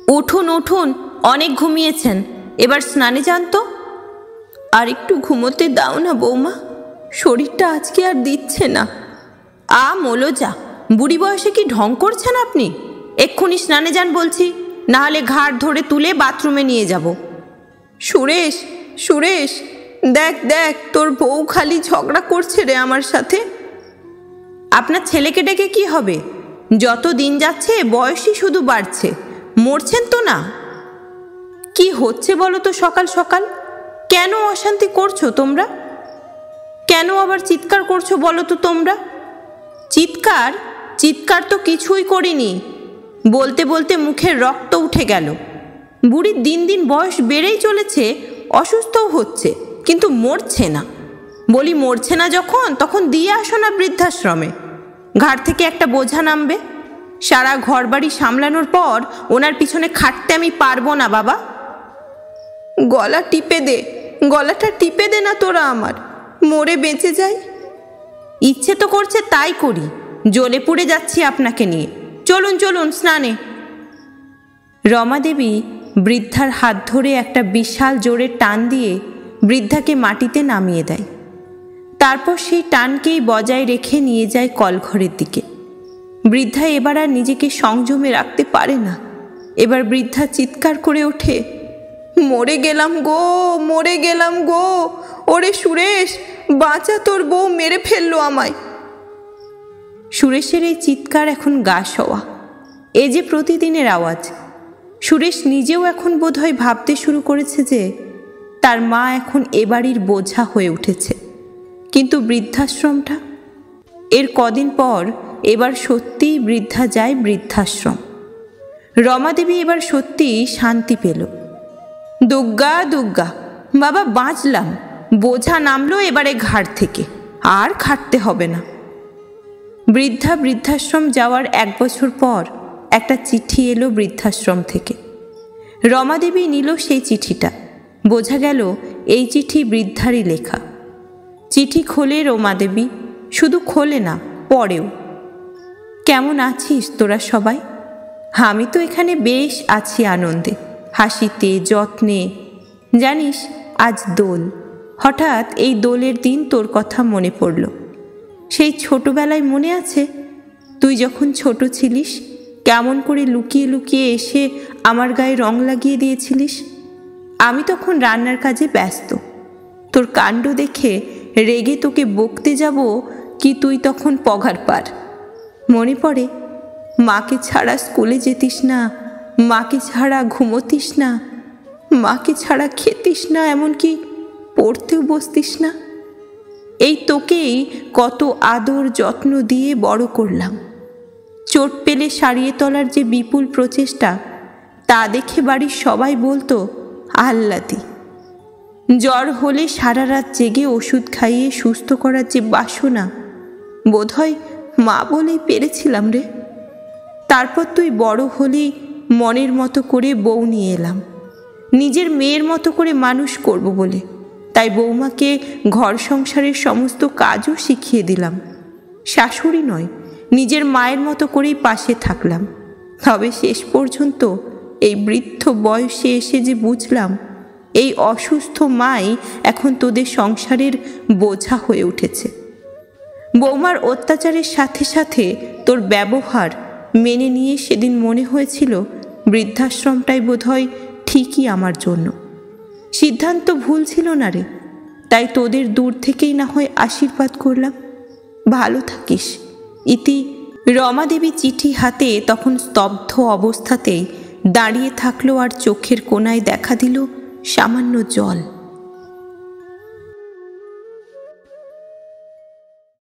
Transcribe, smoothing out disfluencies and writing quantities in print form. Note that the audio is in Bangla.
উঠুন উঠুন, অনেক ঘুমিয়েছেন, এবার স্নানে যান তো। আর একটু ঘুমোতে দাও না বৌমা, শরীরটা আজকে আর দিচ্ছে না। মলোজা, বুড়ি বয়সে কি ঢং করছেন আপনি? এক্ষুনি স্নানে যান বলছি, নাহলে ঘাড় ধরে তুলে বাথরুমে নিয়ে যাব। সুরেশ, সুরেশ, দেখ দেখ, তোর বউ খালি ঝগড়া করছে রে আমার সাথে। আপনার ছেলেকে ডেকে কি হবে? যত দিন যাচ্ছে বয়সই শুধু বাড়ছে, মরছেন তো না। কি হচ্ছে বলো তো সকাল সকাল? কেন অশান্তি করছো তোমরা? কেন আবার চিৎকার করছো বলো তো তোমরা? চিৎকার চিৎকার তো কিছুই করিনি। বলতে বলতে মুখের রক্ত উঠে গেল। বুড়ির দিন দিন বয়স বেড়েই চলেছে, অসুস্থও হচ্ছে, কিন্তু মরছে না। বলি মরছে না যখন, তখন দিয়ে আসো না বৃদ্ধাশ্রমে। ঘাট থেকে একটা বোঝা নামবে। সারা ঘর বাড়ি সামলানোর পর ওনার পিছনে খাটতে আমি পারবো না বাবা। গলা টিপে দে, গলাটা টিপে দে না তোরা আমার, মরে বেঁচে যাই। ইচ্ছে তো করছে তাই করি, জ্বলে পুড়ে যাচ্ছি আপনাকে নিয়ে। চলুন চলুন স্নানে। রমা দেবী বৃদ্ধার হাত ধরে একটা বিশাল জোরে টান দিয়ে বৃদ্ধাকে মাটিতে নামিয়ে দেয়। তারপর সেই টানকেই বজায় রেখে নিয়ে যায় কলঘরের দিকে। বৃদ্ধা এবার আর নিজেকে সংযমে রাখতে পারে না। এবার বৃদ্ধা চিৎকার করে ওঠে, মরে গেলাম গো, মরে গেলাম গো, ওরে সুরেশ, বাঁচা, তোর বউ মেরে ফেললো আমায়। সুরেশের এই চিৎকার এখন গা সওয়া, এ যে প্রতিদিনের আওয়াজ। সুরেশ নিজেও এখন বোধহয় ভাবতে শুরু করেছে যে তার মা এখন এ বাড়ির বোঝা হয়ে উঠেছে। কিন্তু বৃদ্ধাশ্রমটা? এর কদিন পর এবার সত্যিই বৃদ্ধা যায় বৃদ্ধাশ্রম। রমাদেবী এবার সত্যিই শান্তি পেল। দুগ্গা দুগ্গা, বাবা বাঁচলাম, বোঝা নামলো এবারে ঘাড় থেকে, আর খাটতে হবে না। বৃদ্ধা বৃদ্ধাশ্রম যাওয়ার 1 বছর পর একটা চিঠি এলো বৃদ্ধাশ্রম থেকে। রমাদেবী নিল সেই চিঠিটা। বোঝা গেল এই চিঠি বৃদ্ধারই লেখা। চিঠি খোলে রমাদেবী, শুধু খোলে না, পড়েও। কেমন আছিস তোরা সবাই? আমি তো এখানে বেশ আছি, আনন্দে, হাসিতে, যত্নে। জানিস আজ দোল, হঠাৎ এই দোলের দিন তোর কথা মনে পড়ল। সেই ছোটবেলায় মনে আছে তুই যখন ছোট ছিলিস, কেমন করে লুকিয়ে লুকিয়ে এসে আমার গায়ে রং লাগিয়ে দিয়েছিলিস। আমি তখন রান্নার কাজে ব্যস্ত। তোর কাণ্ড দেখে রেগে তোকে বকতে যাব কি তুই তখন পগার পার। মনে পড়ে, মাকে ছাড়া স্কুলে যেতিস না, মাকে ছাড়া ঘুমোতিস না, মাকে ছাড়া খেতিস না, এমনকি পড়তেও বসতিস না। এই তোকেই কত আদর যত্ন দিয়ে বড় করলাম। চোট পেলে সারিয়ে তোলার যে বিপুল প্রচেষ্টা, তা দেখে বাড়ির সবাই বলতো আহ্লাদি। জ্বর হলে সারা রাত জেগে ওষুধ খাইয়ে সুস্থ করার যে বাসনা, বোধহয় মা বলেই পেরেছিলাম রে। তারপর তুই বড় হলেই মনের মতো করে বউ নিয়ে এলাম, নিজের মেয়ের মতো করে মানুষ করব বলে। তাই বৌমাকে ঘর সংসারের সমস্ত কাজও শিখিয়ে দিলাম। শাশুড়ি নয়, নিজের মায়ের মতো করেই পাশে থাকলাম। তবে শেষ পর্যন্ত এই বৃদ্ধ বয়সে এসে যে বুঝলাম, এই অসুস্থ মাই এখন তোদের সংসারের বোঝা হয়ে উঠেছে। বৌমার অত্যাচারের সাথে সাথে তোর ব্যবহার মেনে নিয়ে সেদিন মনে হয়েছিল বৃদ্ধাশ্রমটাই বোধহয় ঠিকই আমার জন্য। সিদ্ধান্ত ভুল ছিল না রে, তাই তোদের দূর থেকেই না হয় আশীর্বাদ করলাম। ভালো থাকিস, ইতি। রমাদেবী চিঠি হাতে তখন স্তব্ধ অবস্থাতেই দাঁড়িয়ে থাকলো, আর চোখের কোণায় দেখা দিল সামান্য জল।